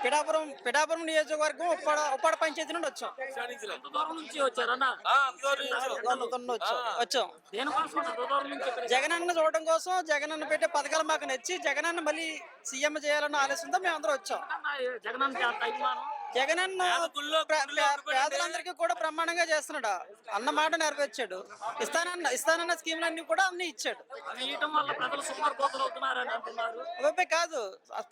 పిఠాపురం నియోజకవర్గం ఉప్పాడ పంచాయతీ నుండి వచ్చాం. ఎంత దూరం నుంచి వచ్చారన్నా? వచ్చాం దేనికోసం అంత దూరం నుంచి ఇక్కడికి? జగన్ అన్న చూడడం కోసం, జగన్ అన్న పెట్టే పథకాలు మాకు నచ్చి జగన్ అన్న మళ్ళీ సీఎం చేయాలన్న ఆలోచనతో మేము అందరం వచ్చాం. జగన్ అంటే అంత అభిమానం? జగన్ అన్న పేదలందరికీ కూడా బ్రహ్మాండంగా చేస్తున్నాడు. అన్న మాట నెరవేర్చాడు. ఇస్తానన్న స్కీమ్లన్నీ కూడా అన్ని ఇచ్చాడు. అది ఇవ్వటం వల్ల ప్రజలు సోమరిపోతులు అవుతున్నారని అంటున్నారు. అవే కాదు,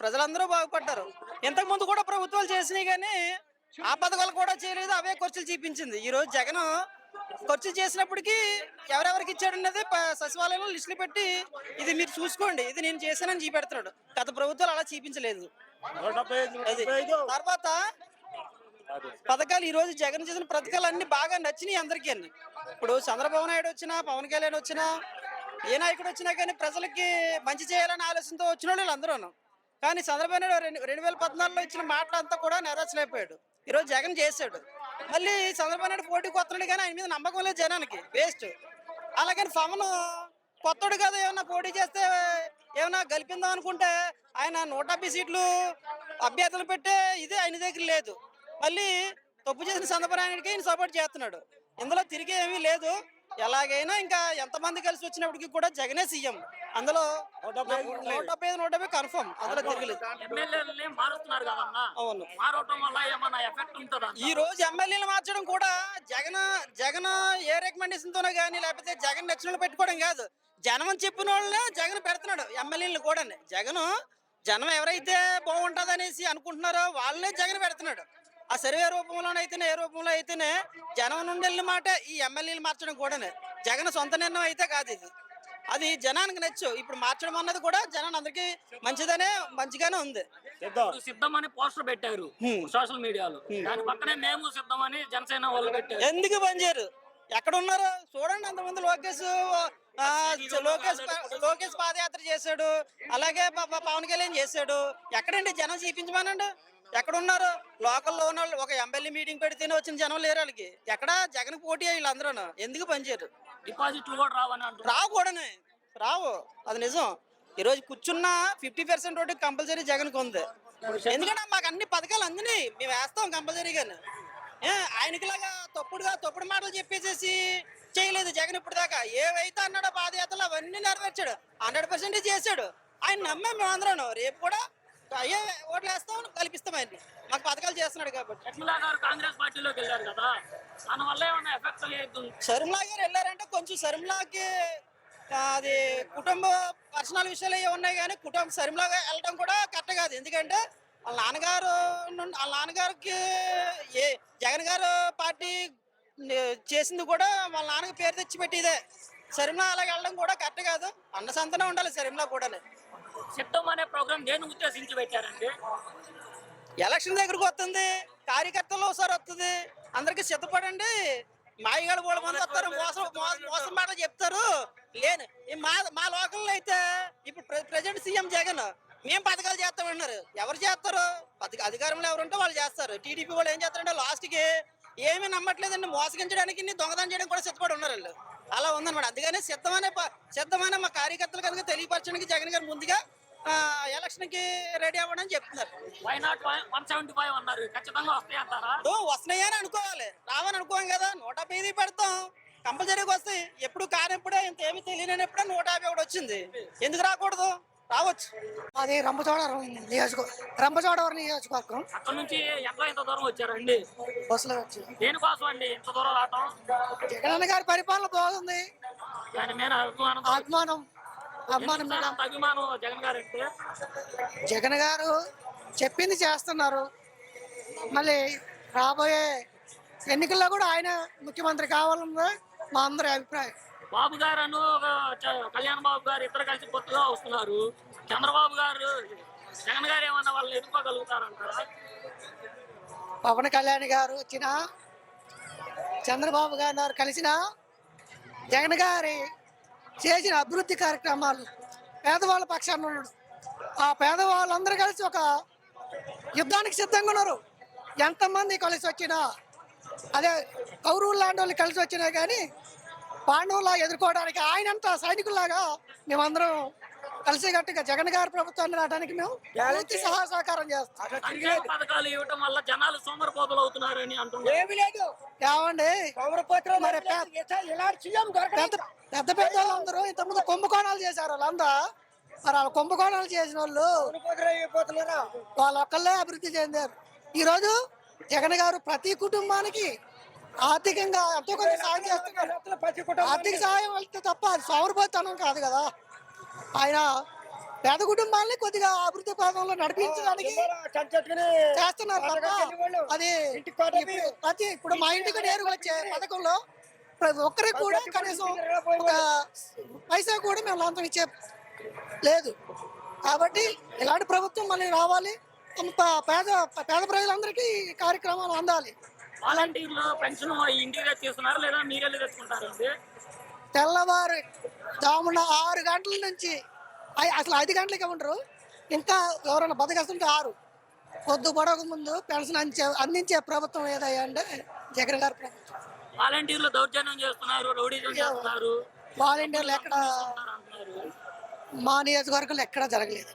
ప్రజలందరూ బాగుపడ్డారు. ఇంతకు ముందు కూడా ప్రభుత్వాలు చేసినాయి కానీ ఆ పథకాలు కూడా చేయలేదు, అవే ఖర్చులు చూపించింది. ఈ రోజు జగన్ ఖర్చు చేసినప్పటికీ ఎవరెవరికి ఇచ్చాడు అన్నది సచివాలయంలో లిస్టులు పెట్టి ఇది మీరు చూసుకోండి, ఇది నేను చేశానని చూపెడుతున్నాడు. గత ప్రభుత్వాలు అలా చూపించలేదు. తర్వాత పథకాలు ఈ రోజు జగన్ చేసిన పథకాలు అన్ని బాగా నచ్చినాయి అందరికీ. ఇప్పుడు చంద్రబాబు నాయుడు వచ్చినా, పవన్ కళ్యాణ్ వచ్చినా, ఏ నాయకుడు వచ్చినా కానీ ప్రజలకి మంచి చేయాలని ఆలోచనతో వచ్చిన వాళ్ళు అందరూ. కానీ చంద్రబాబు నాయుడు 2014లో ఇచ్చిన మాటలంతా కూడా నెరవేర్చలేకపోయాడు. ఈరోజు జగన్ చేశాడు. మళ్ళీ చంద్రబాబు నాయుడు పోటీకి వస్తున్నాడు కానీ ఆయన మీద నమ్మకం లేదు జనానికి, వేస్ట్. అలాగని పవన్ కొత్తడు కదా, ఏమన్నా పోటీ చేస్తే ఏమన్నా గెలిపిందాం అనుకుంటే ఆయన 170 సీట్లు అభ్యర్థులు పెట్టే ఇది ఆయన దగ్గర లేదు. మళ్ళీ తప్పు చేసిన చంద్రబాబు నాయుడికి ఆయన సపోర్ట్ చేస్తున్నాడు. ఇందులో తిరిగి ఏమీ లేదు. ఎలాగైనా ఇంకా ఎంతమంది కలిసి వచ్చినప్పటికీ కూడా జగనే సీఎం. అందులో 170 కన్ఫర్మ్, అందులో తిరగలేదు. అవును. ఈ రోజు ఎమ్మెల్యేలు మార్చడం కూడా జగన్ ఏ రికమెండేషన్ తోనే కానీ, లేకపోతే జగన్ నచ్చిన పెట్టుకోవడం కాదు, జనం చెప్పిన వాళ్ళనే జగన్ పెడుతున్నాడు ఎమ్మెల్యేలు కూడా. జనం ఎవరైతే బాగుంటది అనేసి అనుకుంటున్నారో వాళ్ళనే జగన్ పెడుతున్నాడు. ఆ సర్వే రూపంలోనైతేనే, ఏ రూపంలో అయితేనే జనం నుండి వెళ్ళిన మాట ఈ ఎమ్మెల్యేలు మార్చడం కూడా జగన్ సొంత నిర్ణయం అయితే కాదు ఇది. అది జనానికి నచ్చు. ఇప్పుడు మార్చడం అన్నది కూడా జనాన్ని అందరికి మంచిగానే ఉంది. సిద్ధమని పోస్టర్ పెట్టారు సోషల్ మీడియాలో, దాని పక్కనే మేము సిద్ధమని జనసేన వాళ్ళు పెట్టారు. ఎందుకు పనిచేయరు? ఎక్కడ ఉన్నారు చూడండి. అంతమంది లోకేష్ పాదయాత్ర చేశాడు, అలాగే పవన్ కళ్యాణ్ చేశాడు. ఎక్కడండి జనం చూపించమనండి? ఎక్కడ ఉన్నారు? లోకల్లో ఉన్న వాళ్ళు ఒక ఎమ్మెల్యే మీటింగ్ పెడితేనే వచ్చిన జనం లేరు వాళ్ళకి. ఎక్కడ జగన్ పోటీ వీళ్ళందరూ ఎందుకు పనిచేయరు? డిపాజిట్లు కూడా రావు. రావు, అది నిజం. ఈరోజు కూర్చున్న 50% ఓటు కంపల్సరీ జగన్కి ఉంది. ఎందుకంటే మాకు అన్ని పథకాలు అందినాయి, మేము వేస్తాం కంపల్సరీగానే. ఆయనకిలాగా తప్పుడు మాటలు చెప్పేసేసి చేయలేదు జగన్ ఇప్పుడు దాకా. ఏవైతే అన్నాడో పాదయాత్రలు అవన్నీ నెరవేర్చాడు, 100% చేశాడు. ఆయన నమ్మే మేము అందరం రేపు కూడా అయ్యే ఓట్లు వేస్తాం, కల్పిస్తాం. ఆయన్ని మాకు పథకాలు చేస్తున్నాడు కాబట్టి. కాంగ్రెస్ పార్టీలోకి వెళ్ళారు కదా, దానివల్ల ఏమైనా ఎఫెక్ట్ లేదు? శర్మిలా గారు వెళ్ళారంటే కొంచెం శర్మిలాకి అది కుటుంబ పర్సనల్ విషయాలు ఏ ఉన్నాయి కానీ శర్మిలా వెళ్ళడం కూడా కరెక్ట్ కాదు. ఎందుకంటే వాళ్ళ నాన్నగారికి జగన్ గారు పార్టీ చేసింది కూడా వాళ్ళ నాన్నకి పేరు తెచ్చి పెట్టిదే. శర్మిలా అలాగే వెళ్ళడం కూడా కరెక్ట్ కాదు. అన్న సంతనే ఉండాలి శర్మిలా కూడా. సిద్ధం అనే ప్రోగ్రామ్ దేని ఉద్దేశించి పెట్టారండి? ఎలక్షన్ దగ్గరకు వస్తుంది, కార్యకర్తలు ఒకసారి వస్తుంది, అందరికి సిద్ధపడండి. మాయగాడు కూడా మంది వస్తారు, మోసం మాటలు చెప్తారు. మా లోకల్లో అయితే ఇప్పుడు ప్రెసిడెంట్ సీఎం జగన్, మేము పథకాలు చేస్తామన్నారు. ఎవరు చేస్తారు? అధికారంలో ఎవరుంటే వాళ్ళు చేస్తారు. టీడీపీ వాళ్ళు ఏం చేస్తారంటే లాస్ట్కి ఏమీ నమ్మట్లేదండి, మోసగించడానికి దొంగతనం చేయడం కూడా సిద్ధపడి ఉన్నారు వాళ్ళు. అలా ఉందన్నమాట. అందుకని సిద్ధమైన మా కార్యకర్తలు కనుక తెలియపరచడానికి జగన్ గారు ముందుగా ఎలక్షన్ కి రెడీ అవ్వడం చెప్తున్నారు. వస్తున్నాయని అనుకోవాలి, రావని అనుకోం కదా. 150 పెడతాం, కంపల్సరీగా వస్తాయి. ఎప్పుడు కానప్పుడే ఇంతేమి తెలియనప్పుడే 151 వచ్చింది. ఎందుకు రాకూడదు? రావచ్చు. అది రంపచోడవరం నియోజకవర్గం. అక్కడ నుంచి ఎంత దూరం వచ్చారండి? బస్సులో వచ్చి. దేనికోసం అండి ఇంత దూరం రావటం? జగన్ గారి పరిపాలన బాగుంది. అభిమానం జగన్ గారు అంటే. జగన్ గారు చెప్పింది చేస్తున్నారు. మళ్ళీ రాబోయే ఎన్నికల్లో కూడా ఆయన ముఖ్యమంత్రి కావాలన్నది మా అందరి అభిప్రాయం. బాబు గారు కళ్యాణ్ బాబు గారు ఇద్దరు కలిసి కొత్తగా వస్తున్నారు. చంద్రబాబు గారు జగన్ గారు ఏమన్నా వాళ్ళు ఎదుర్కోగలుగుతారంటారా? పవన్ కళ్యాణ్ గారు వచ్చినా, చంద్రబాబు గారు కలిసిన జగన్ గారి చేసిన అభివృద్ధి కార్యక్రమాలు పేదవాళ్ళ పక్షాన ఉన్నాడు. ఆ పేదవాళ్ళందరూ కలిసి ఒక యుద్ధానికి సిద్ధంగా ఉన్నారు. ఎంతమంది కలిసి వచ్చినా, అదే కౌరవులు లాంటి వాళ్ళు కలిసి వచ్చినా కానీ పాండవులా ఎదుర్కోవడానికి ఆయనంతా సైనికుల్లాగా మేమందరం కలిసికట్టుగా జగన్ గారి ప్రభుత్వాన్ని రావడానికి మేము పూర్తి సహకారం చేస్తాం. సంక్షేమ పథకాలు ఇవ్వటం వల్ల జనాలు సోమరిపోతులు అవుతున్నారని అంటున్నారు. ఏమండి మరి పెద్ద పెద్ద వాళ్ళందరూ ఇంతకుముందు కుంభకోణాలు చేశారు. వాళ్ళంతా మరి వాళ్ళ కుంభకోణాలు చేసిన వాళ్ళు వాళ్ళ ఒక్కళ్ళే అభివృద్ధి చెందారు. ఈరోజు జగన్ గారు ప్రతి కుటుంబానికి ఆర్థికంగా ఎంతో కొంత సాయం చేస్తున్నారు. ఆర్థిక సాయం వెళ్తే తప్ప అది సౌరభోత్తనం కాదు కదా. ఆయన పేద కుటుంబాలని కొద్దిగా అభివృద్ధి పథంలో నడిపించడానికి చేస్తున్నారు తప్ప అది ఇప్పుడు మా ఇంటికి నేరుగా వచ్చే పథకంలో ప్రతి ఒక్కరికి కూడా కనీసం ఒక పైసా కూడా మేము లాంఛనం ఇచ్చే లేదు. కాబట్టి ఇలాంటి ప్రభుత్వం మళ్ళీ రావాలి. పేద పేద ప్రజలందరికీ ఈ కార్యక్రమాలు అందాలి. వాలంటీర్లు పెన్షన్ ఇంటికి తెచ్చిస్తున్నారు లేదా మీరే తెచ్చుకుంటారండి? తెల్లవారు జామున 6 గంటల నుంచి అసలు 5 గంటలకి ఉండరు. ఇంకా ఎవరైనా బతకస్తుంటే 6 పొద్దు పడక ముందు పెన్షన్ అందించే ప్రభుత్వం ఏదయ్యా అంటే జగన్ గారి ప్రభుత్వం. వాలంటీర్లు దౌర్జన్యం చేస్తున్నారు, రౌడీజం చేస్తున్నారు. వాలంటీర్లు ఎక్కడ మా నియోజకవర్గంలో ఎక్కడ జరగలేదు.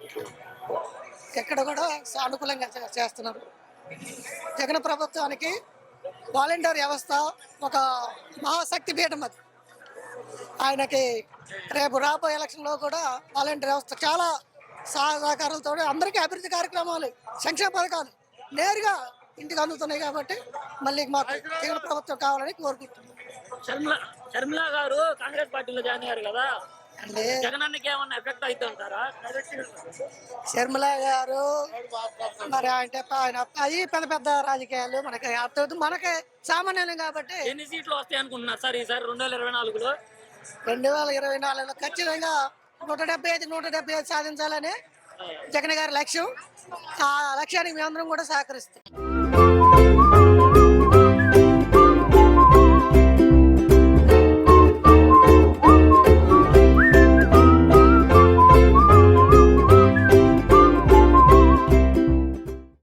ఎక్కడ కూడా సానుకూలంగా చేస్తున్నారు. జగన్ ప్రభుత్వానికి వాలంటీర్ వ్యవస్థ ఒక మహాశక్తి పీఠం. అది ఆయనకి రేపు రాబోయే ఎలక్షన్లో కూడా వాలంటీర్ వ్యవస్థ చాలా సహకారాలతో అందరికీ అభివృద్ధి కార్యక్రమాలు, సంక్షేమ పథకాలు నేరుగా ఇంటికి అందుతున్నాయి. కాబట్టి మళ్ళీ మాకు జగన్ ప్రభుత్వం కావాలని కోరుకుంటున్నాం. షర్మిల గారు కాంగ్రెస్ పార్టీలో జాయిన్ అయ్యారు కదా, అంటే జగనానికి ఏమన్నా ఎఫెక్ట్ అయితే ఉంటారా? షర్మిల గారు మరి అంటే ఆయన అది పెద్ద పెద్ద రాజకీయాలు మనకి అర్థం, మనకి సామాన్యులు కాబట్టి. ఎన్ని సీట్లు వస్తాయి అనుకుంటున్నారు సార్ ఈసారి 2024లో? 2024లో ఖచ్చితంగా 175 సాధించాలని జగన్ గారి లక్ష్యం. ఆ లక్ష్యానికి మేమందరం కూడా సహకరిస్తాం.